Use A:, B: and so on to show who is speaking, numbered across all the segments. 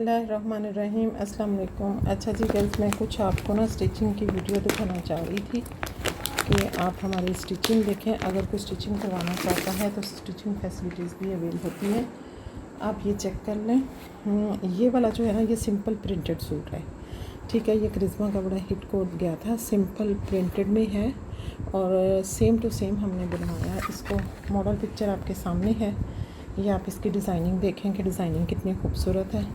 A: बिस्मिल्लाहिर्रहमानिर्रहीम अस्सलाम वालेकुम। अच्छा जी गर्ल्स, मैं कुछ आपको ना स्टिचिंग की वीडियो दिखाना चाह रही थी कि आप हमारी स्टिचिंग देखें। अगर कोई स्टिचिंग करवाना चाहता है तो स्टिचिंग फैसिलिटीज़ भी अवेल होती है। आप ये चेक कर लें। ये वाला जो है ना, ये सिंपल प्रिंटेड सूट है, ठीक है। ये करिश्मा का बड़ा हिट कोड गया था, सिंपल प्रिंटेड में है और सेम टू सेम हमने बनवाया है इसको। मॉडल पिक्चर आपके सामने है, ये आप इसकी डिज़ाइनिंग देखें कि डिज़ाइनिंग कितनी खूबसूरत है।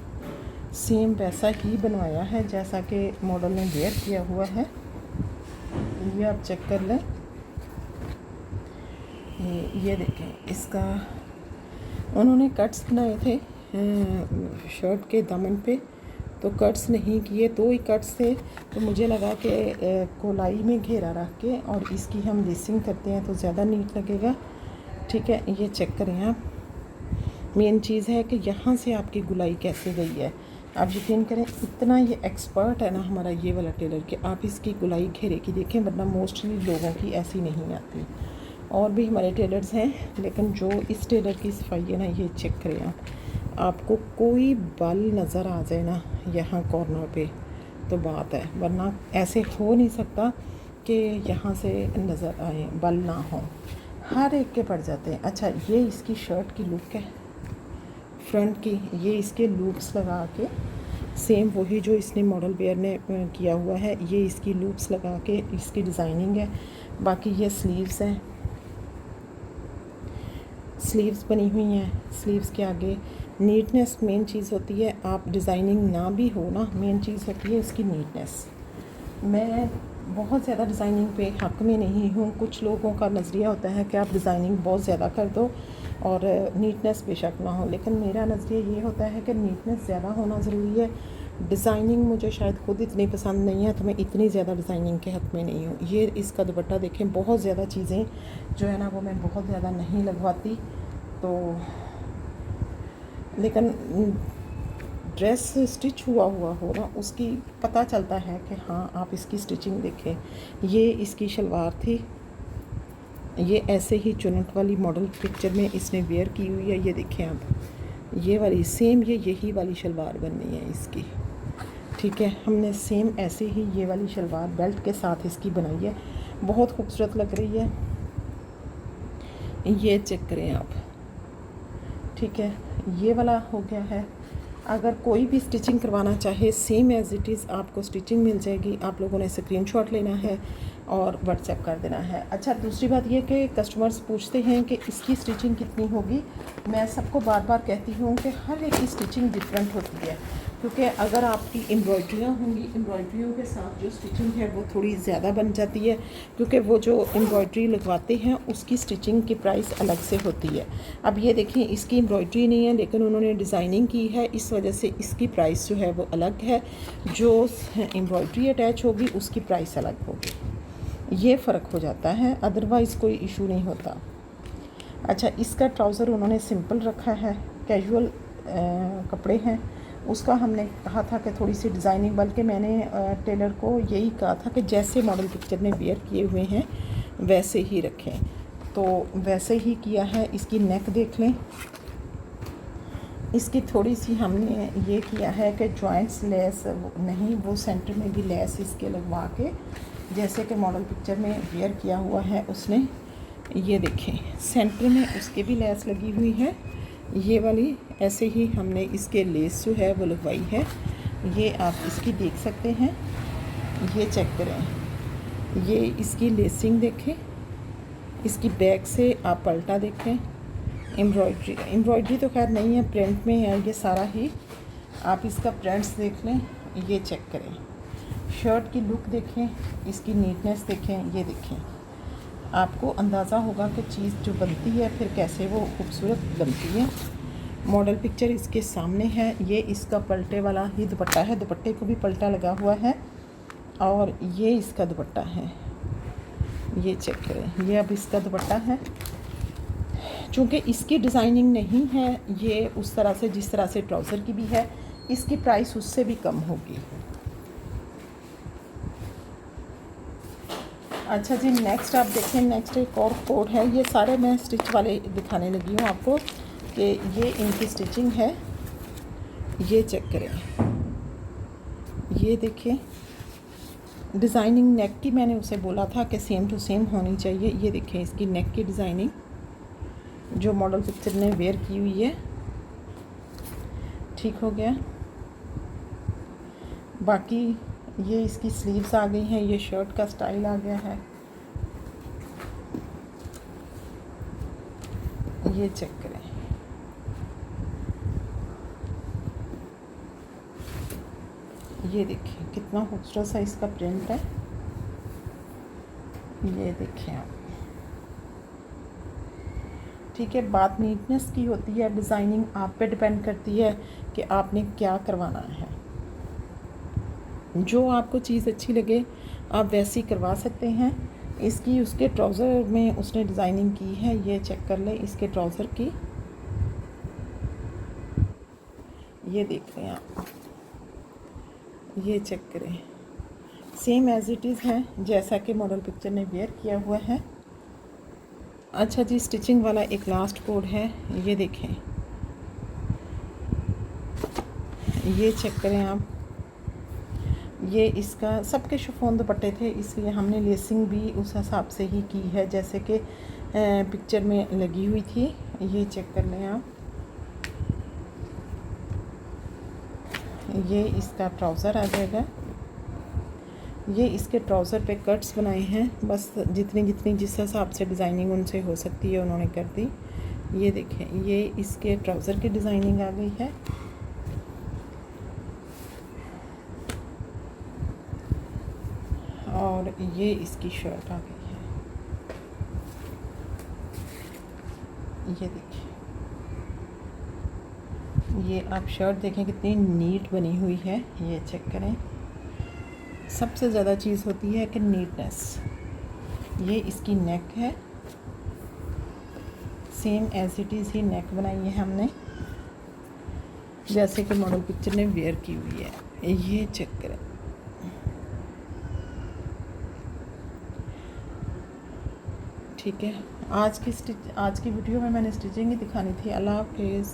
A: सेम वैसा ही बनवाया है जैसा कि मॉडल ने वेयर किया हुआ है। ये आप चेक कर लें। ये देखें, इसका उन्होंने कट्स बनाए थे शर्ट के दामन पे, तो कट्स नहीं किए, 2 ही कट्स थे। तो मुझे लगा कि गोलाई में घेरा रख के और इसकी हम लेसिंग करते हैं तो ज़्यादा नीट लगेगा, ठीक है। ये चेक करें आप। मेन चीज़ है कि यहाँ से आपकी गुलाई कैसे गई है। आप यकीन करें, इतना ये एक्सपर्ट है ना हमारा ये वाला टेलर कि आप इसकी गुलाई घेरे की देखें, वरना मोस्टली लोगों की ऐसी नहीं आती। और भी हमारे टेलर्स हैं, लेकिन जो इस टेलर की सफाई है ना, ये चेक करें आप। आपको कोई बल नज़र आ जाए ना यहाँ कॉर्नर पे तो बात है, वरना ऐसे हो नहीं सकता कि यहाँ से नज़र आए, बल ना हो, हर एक के पड़ जाते हैं। अच्छा, ये इसकी शर्ट की लुक है फ्रंट की। ये इसके लूप्स लगा के सेम वही जो इसने मॉडल वेयर ने किया हुआ है, ये इसकी लूप्स लगा के इसकी डिज़ाइनिंग है। बाकी ये स्लीव्स हैं, स्लीव्स बनी हुई हैं। स्लीव्स के आगे नीटनेस मेन चीज़ होती है। आप डिज़ाइनिंग ना भी हो ना, मेन चीज़ होती है इसकी नीटनेस। मैं बहुत ज़्यादा डिज़ाइनिंग पे हक़ में नहीं हूँ। कुछ लोगों का नज़रिया होता है कि आप डिज़ाइनिंग बहुत ज़्यादा कर दो और नीटनेस बेशक ना हो, लेकिन मेरा नज़रिया ये होता है कि नीटनेस ज़्यादा होना ज़रूरी है। डिज़ाइनिंग मुझे शायद खुद इतनी पसंद नहीं है, तो मैं इतनी ज़्यादा डिज़ाइनिंग के हक़ में नहीं हूँ। ये इसका दुपट्टा देखें, बहुत ज़्यादा चीज़ें जो है ना वो मैं बहुत ज़्यादा नहीं लगवाती, तो लेकिन ड्रेस स्टिच हुआ हो ना, उसकी पता चलता है कि हाँ, आप इसकी स्टिचिंग देखें। ये इसकी शलवार थी, ये ऐसे ही चुनट वाली मॉडल पिक्चर में इसने वेयर की हुई है। ये देखें आप, ये वाली सेम यही वाली शलवार बननी है इसकी, ठीक है। हमने सेम ऐसे ही ये वाली शलवार बेल्ट के साथ इसकी बनाई है, बहुत खूबसूरत लग रही है। ये चेक करें आप, ठीक है। ये वाला हो गया है। अगर कोई भी स्टिचिंग करवाना चाहे, सेम एज़ इट इज़ आपको स्टिचिंग मिल जाएगी। आप लोगों ने स्क्रीनशॉट लेना है और व्हाट्सएप कर देना है। अच्छा, दूसरी बात ये कि कस्टमर्स पूछते हैं कि इसकी स्टिचिंग कितनी होगी। मैं सबको बार बार कहती हूँ कि हर एक की स्टिचिंग डिफरेंट होती है, क्योंकि अगर आपकी एम्ब्रॉयड्रियाँ होंगी, एम्ब्रॉयड्रियों के साथ जो स्टिचिंग है वो थोड़ी ज़्यादा बन जाती है, क्योंकि वो जो एम्ब्रॉयड्री लगवाते हैं उसकी स्टिचिंग की प्राइस अलग से होती है। अब ये देखिए, इसकी एम्ब्रॉयड्री नहीं है लेकिन उन्होंने डिज़ाइनिंग की है, इस वजह से इसकी प्राइस जो है वो अलग है। जो एम्ब्रॉयड्री अटैच होगी उसकी प्राइस अलग होगी, ये फ़र्क हो जाता है, अदरवाइज़ कोई इशू नहीं होता। अच्छा, इसका ट्राउज़र उन्होंने सिंपल रखा है, कैजुअल कपड़े हैं। उसका हमने कहा था कि थोड़ी सी डिज़ाइनिंग, बल्कि मैंने टेलर को यही कहा था कि जैसे मॉडल पिक्चर में वेयर किए हुए हैं वैसे ही रखें, तो वैसे ही किया है। इसकी नेक देख लें, इसकी थोड़ी सी हमने ये किया है कि जॉइंट्स लेस नहीं, वो सेंटर में भी लेस इसके लगवा के, जैसे कि मॉडल पिक्चर में वेयर किया हुआ है उसने। ये देखें, सेंटर में उसके भी लेस लगी हुई है, ये वाली ऐसे ही हमने इसके लेस जो है वो लगवाई है। ये आप इसकी देख सकते हैं, ये चेक करें। ये इसकी लेसिंग देखें, इसकी बैक से आप पलटा देखें। एम्ब्रॉयड्री तो खैर नहीं है, प्रिंट में है ये सारा ही। आप इसका प्रिंट्स देख लें, ये चेक करें। शर्ट की लुक देखें, इसकी नीटनेस देखें, ये देखें। आपको अंदाज़ा होगा कि चीज़ जो बनती है फिर कैसे वो खूबसूरत बनती है। मॉडल पिक्चर इसके सामने है। ये इसका पलटे वाला ही दुपट्टा है, दुपट्टे को भी पलटा लगा हुआ है, और ये इसका दुपट्टा है, ये चेक करें। ये अब इसका दुपट्टा है। चूँकि इसकी डिज़ाइनिंग नहीं है ये उस तरह से जिस तरह से ट्राउज़र की भी है, इसकी प्राइस उससे भी कम होगी। अच्छा जी, नेक्स्ट आप देखें, नेक्स्ट एक और कोड है। ये सारे मैं स्टिच वाले दिखाने लगी हूँ आपको कि ये इनकी स्टिचिंग है। ये चेक करें, ये देखिए डिज़ाइनिंग नेक की मैंने उसे बोला था कि सेम टू सेम होनी चाहिए। ये देखें इसकी नेक की डिज़ाइनिंग जो मॉडल पिक्चर ने वेयर की हुई है, ठीक हो गया। बाकी ये इसकी स्लीव्स आ गई हैं, ये शर्ट का स्टाइल आ गया है। ये चेक करें, ये देखिए कितना खूबसूरत सा इसका प्रिंट है। ये देखें आप, ठीक है। बात नीटनेस की होती है, डिज़ाइनिंग आप पे डिपेंड करती है कि आपने क्या करवाना है। जो आपको चीज़ अच्छी लगे आप वैसी करवा सकते हैं। इसकी उसके ट्राउज़र में उसने डिज़ाइनिंग की है, ये चेक कर लें इसके ट्राउज़र की, ये देख रहे हैं आप, ये चेक करें सेम एज़ इट इज़ है जैसा कि मॉडल पिक्चर ने वेयर किया हुआ है। अच्छा जी, स्टिचिंग वाला एक लास्ट कोड है, ये देखें, ये चेक करें आप। ये इसका सबके शिफॉन दुपट्टे थे, इसलिए हमने लेसिंग भी उस हिसाब से ही की है जैसे कि पिक्चर में लगी हुई थी। ये चेक कर लें आप, ये इसका ट्राउज़र आ जाएगा। ये इसके ट्राउज़र पे कट्स बनाए हैं, बस जितनी जितनी जिस हिसाब से डिज़ाइनिंग उनसे हो सकती है उन्होंने कर दी। ये देखें, ये इसके ट्राउज़र की डिज़ाइनिंग आ गई है। और ये इसकी शर्ट आ गई है, ये देखिए। ये आप शर्ट देखें कितनी नीट बनी हुई है, ये चेक करें। सबसे ज़्यादा चीज़ होती है कि नीटनेस। ये इसकी नेक है, सेम एज इट इज़ ही नेक बनाई है हमने जैसे कि मॉडल पिक्चर ने वेयर की हुई है। ये चेक करें, ठीक है। आज की वीडियो में मैंने स्टिचिंग ही दिखानी थी। अल्लाह हाफिज़।